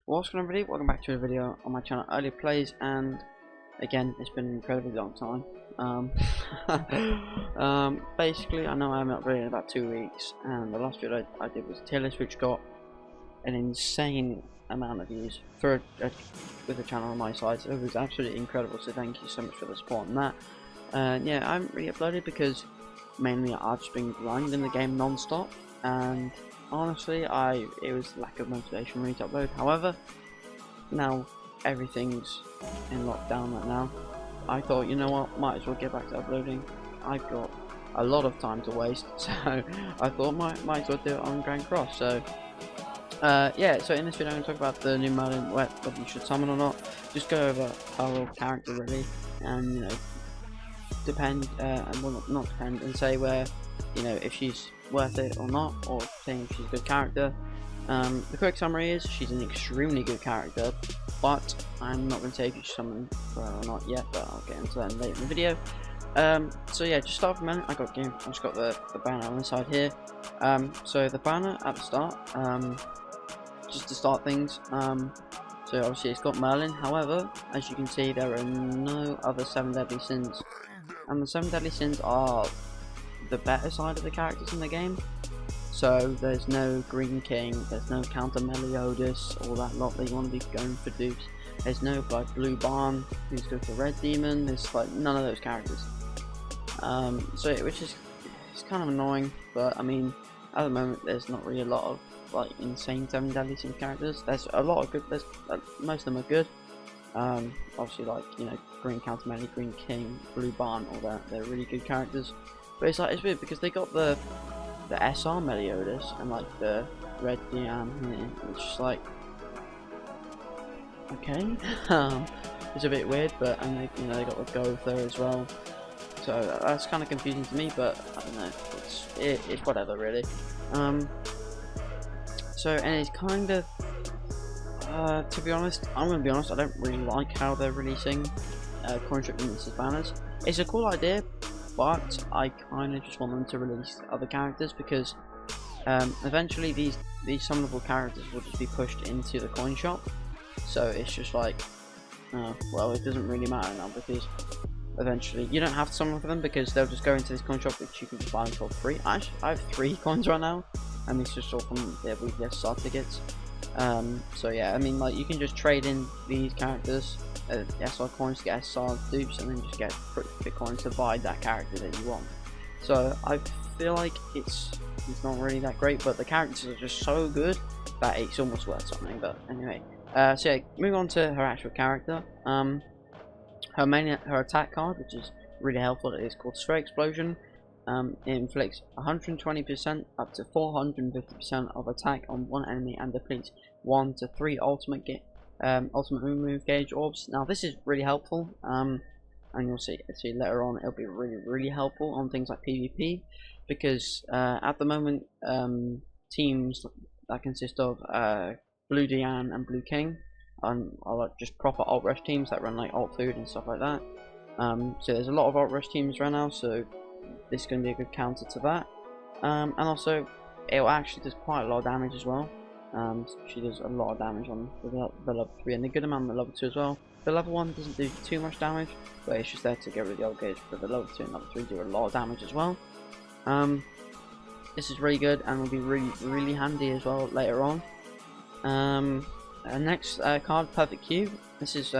What's going on, everybody? Welcome back to a video on my channel, Early Plays, and again, it's been an incredibly long time. Basically, I know I haven't uploaded in about 2 weeks, and the last video I did was a tier list, which got an insane amount of views for with a channel on my side. So it was absolutely incredible. So thank you so much for the support on that. Yeah, I haven't really uploaded because mainly I've just been grinding the game non-stop, and honestly, it was lack of motivation for me to upload. However, now everything's in lockdown right now. I thought, you know what, might as well get back to uploading. I've got a lot of time to waste, so I thought might as well do it on Grand Cross. So yeah, so in this video I'm going to talk about the new Merlin, whether you should summon or not. Just go over her whole character really, and you know, depend and well, not depend, and say where, you know, if she's worth it or not, or saying she's a good character. The quick summary is she's an extremely good character, but I'm not going to say if you should summon her or not yet, but I'll get into that later in the video. So yeah, just start from a minute. I've just got the banner on the side here. So the banner at the start, just to start things, so obviously it's got Merlin. However, as you can see, there are no other 7 deadly sins, and the 7 deadly sins are the better side of the characters in the game. So there's no Green King, there's no Counter Meliodas, all that lot that you want to be going for dupes. There's no like Blue Barn who's good for Red Demon. There's like none of those characters. So which is, it's kind of annoying, but I mean, at the moment there's not really a lot of like insane 7 deadly sin characters. There's a lot of good. Most of them are good. Obviously, like, you know, Green Counter Melee, Green King, Blue Barn, all that. They're really good characters. But it's like, it's weird because they got the SR Meliodas and like the Red Dian here. It's just like, okay, it's a bit weird, but and they, you know, they got the Gotha as well. So that's kind of confusing to me, but I don't know. It's whatever really. So, and it's kind of, to be honest, I'm going to be honest, I don't really like how they're releasing coin strip units as banners. It's a cool idea, but I kind of just want them to release other characters, because eventually these summonable characters will just be pushed into the coin shop. So it's just like, well, it doesn't really matter now, because eventually you don't have to summon for them, because they'll just go into this coin shop, which you can just buy them for free. I have 3 coins right now, and it's just all from their weekly SR tickets. So yeah, I mean, like, you can just trade in these characters, SR coins to get SR dupes, and then just get Bitcoins to buy that character that you want. So I feel like it's not really that great, but the characters are just so good that it's almost worth something. But anyway, so yeah, moving on to her actual character. Her attack card, which is really helpful, is called Sphere Explosion. It inflicts 120% up to 450% of attack on one enemy and depletes 1 to 3 ultimate remove gauge orbs. Now this is really helpful, and you'll see later on it'll be really helpful on things like PvP, because at the moment teams that consist of Blue Dian and Blue King are like just proper alt rush teams that run like alt food and stuff like that. So there's a lot of alt rush teams right now, so this is going to be a good counter to that. And also it actually does quite a lot of damage as well. She does a lot of damage on the level 3 and a good amount on the level 2 as well. The level 1 doesn't do too much damage, but it's just there to get rid of the old gauge. But the level 2 and level 3 do a lot of damage as well. This is really good and will be really handy as well later on. Next card, Perfect Cube. This is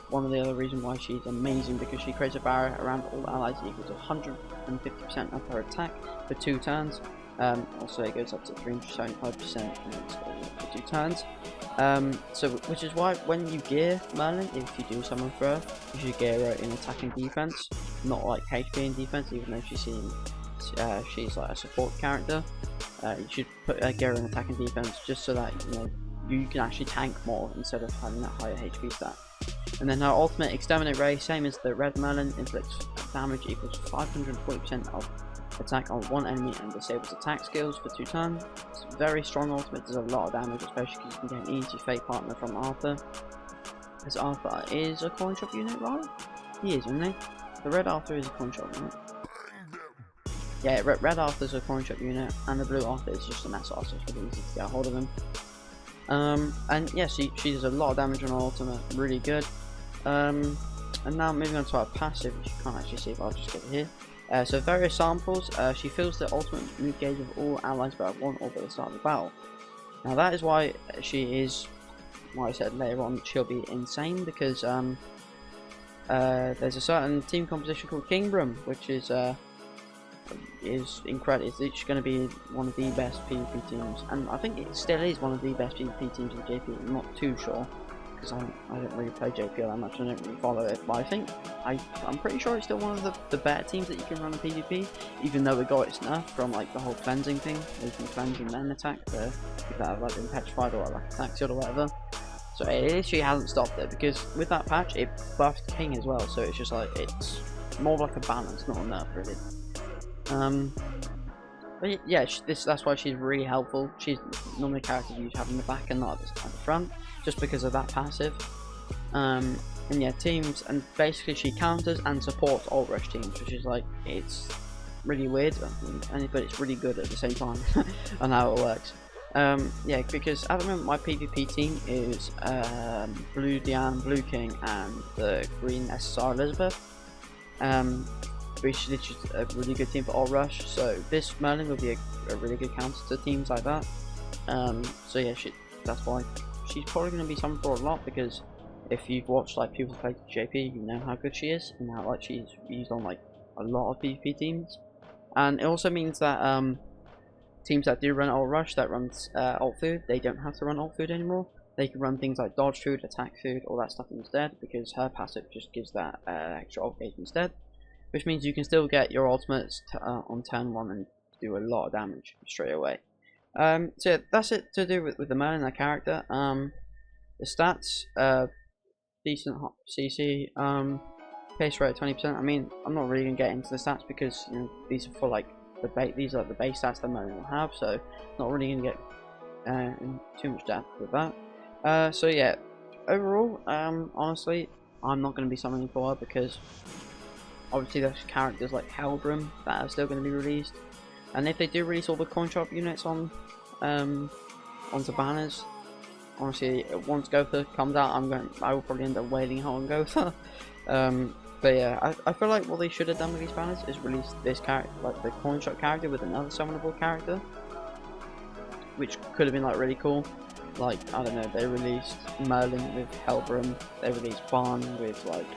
one of the other reasons why she's amazing, because she creates a barrier around all allies equal to 150% of her attack for 2 turns. Also it goes up to 375% for 2 turns. So which is why when you gear Merlin, if you do summon for her, you should gear her in attack and defense, not like HP and defense, even though she's like a support character. You should put gear in attack and defense, just so that, you know, you can actually tank more instead of having that higher HP stat. And then her ultimate, Exterminate Ray, same as the Red Merlin, inflicts damage equals 540% of attack on one enemy and disables attack skills for 2 turns. It's a very strong ultimate, does a lot of damage, especially because you can get an easy fate partner from Arthur. As Arthur is a coin shop unit, right? He is, isn't he? The Red Arthur is a coin shop unit. Yeah, Red Arthur's a coin shop unit, and the Blue Arthur is just an SR, so it's really easy to get a hold of him. And yeah, she does a lot of damage on her ultimate, really good. And now moving on to our passive, which you can't actually see, but I'll just get it here. So various samples, she fills the ultimate move gauge of all allies but at one or by the start of the battle. Now that is why she is, what I said later on, she'll be insane, because there's a certain team composition called Kingdom, which is incredible. It's going to be one of the best PvP teams, and I think it still is one of the best PvP teams in JP. I'm not too sure, because I don't really play JP that much, I don't really follow it, but I think I'm pretty sure it's still one of the better teams that you can run in PvP, even though it got its nerf from like the whole cleansing thing. You can cleanse and then attack the people that have like been petrified or like attacked or whatever. So it literally hasn't stopped it, because with that patch it buffed King as well, so it's just like, it's more like a balance, not a nerf really. But yeah, that's why she's really helpful. She's normally a character you have in the back and not at the front, just because of that passive. And yeah, teams, and basically she counters and supports ult rush teams, which is like, it's really weird, but it's really good at the same time on how it works. Yeah, because at the moment my PvP team is Blue Diane, Blue King, and the Green SSR Elizabeth. Which is a really good team for ult rush. So this Merlin will be a really good counter to teams like that. So yeah, that's why she's probably going to be something for a lot, because if you've watched like people play JP, you know how good she is and how like she's used on like a lot of PvP teams. And it also means that teams that do run ult rush, that runs ult food, they don't have to run ult food anymore. They can run things like dodge food, attack food, all that stuff instead, because her passive just gives that extra ult gauge instead. Which means you can still get your ultimates on turn 1 and do a lot of damage straight away. So yeah, that's it to do with the Merlin, that character. The stats, decent CC, pace rate 20%. I mean, I'm not really gonna get into the stats, because you know, these are for like these are the base stats that Merlin will have, so not really gonna get in too much depth with that. So yeah, overall, honestly, I'm not gonna be summoning for her, because obviously there's characters like Helbram that are still going to be released, and if they do release all the coin shop units on onto banners, honestly once Gotha comes out, I will probably end up wailing on Gotha. But yeah, I feel like what they should have done with these banners is release this character, like the coin shop character, with another summonable character, which could have been like really cool. Like, I don't know, they released Merlin with Helbram, they released Barn with like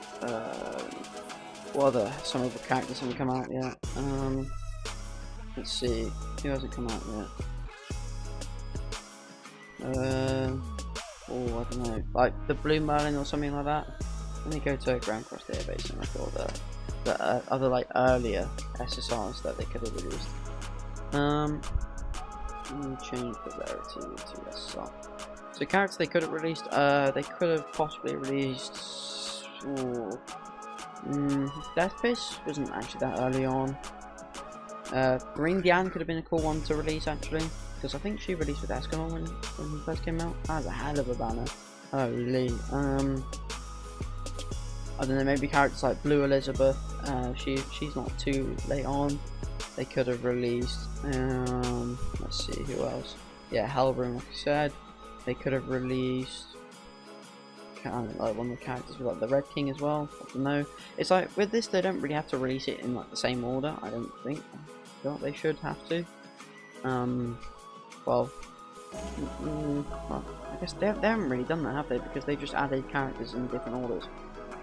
what other summonable characters haven't come out yet? Let's see, who hasn't come out yet? Oh, I don't know, like the Blue Merlin or something like that. Let me go to a Grand Cross database and look at all the other like earlier SSRs that they could have released. Let me change the rarity to SSR. So characters they could have released, they could have possibly released. Death Piss wasn't actually that early on. Green Diane could have been a cool one to release actually, because I think she released with Escanol when he first came out. That was a hell of a banner. Holy. I don't know, maybe characters like Blue Elizabeth. She's not too late on. They could have released. Let's see who else. Yeah, Helbram, like I said. They could have released. Like one of the characters with like the Red King as well. I don't know. It's like with this they don't really have to release it in like the same order. I don't think. I feel like they should have to. Well, I guess they haven't really done that, have they? Because they just added characters in different orders.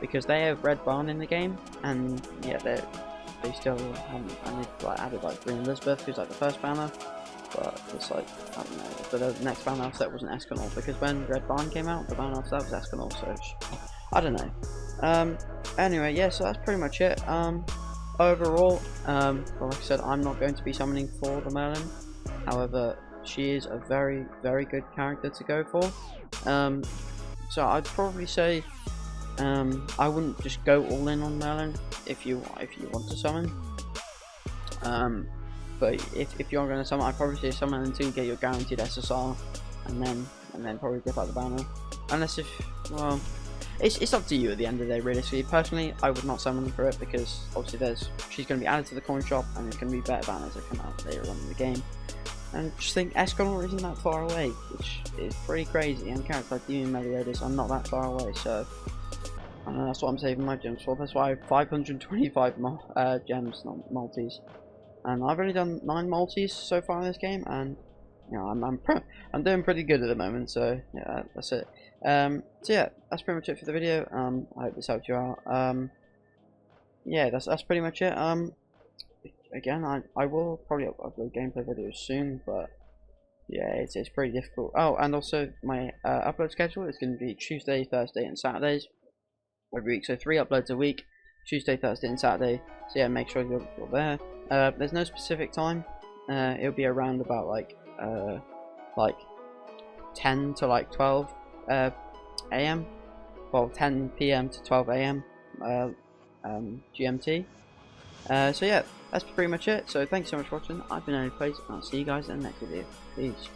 Because they have Red Barn in the game, and yeah, they still haven't. And they've like added like Green Elizabeth, who's like the first banner. But it's like, I don't know, but the next banner after that wasn't Escanol, because when Red Barn came out, the banner after that was Escanol, so I don't know. Anyway, yeah, so that's pretty much it. Overall, well, like I said, I'm not going to be summoning for the Merlin. However, she is a very, very good character to go for. So I'd probably say I wouldn't just go all in on Merlin if you want to summon. But if you're going to summon, I'd probably say summon until you get your guaranteed SSR, and then probably dip out the banner. Unless well, it's up to you at the end of the day, realistically. Personally, I would not summon for it, because obviously she's going to be added to the coin shop, and there's going to be better banners that come out later on in the game. And just think, Escanor isn't that far away, which is pretty crazy, and characters like Demon Meliodas are not that far away, so that's what I'm saving my gems for. That's why I have 525 gems, not multis. And I've only done 9 multis so far in this game, and you know, I'm doing pretty good at the moment, so yeah, that's it. So yeah, that's pretty much it for the video. I hope this helped you out. Yeah, that's pretty much it. Again, I will probably upload gameplay videos soon, but yeah, it's pretty difficult. Oh, and also my upload schedule is going to be Tuesday, Thursday, and Saturdays every week. So 3 uploads a week, Tuesday, Thursday, and Saturday. So yeah, make sure you're there. There's no specific time. It'll be around about like 10 to like 12 a.m. Well, 10 p.m. to 12 a.m. GMT. So yeah, that's pretty much it. So thanks so much for watching. I've been Place, and I'll see you guys in the next video. Peace.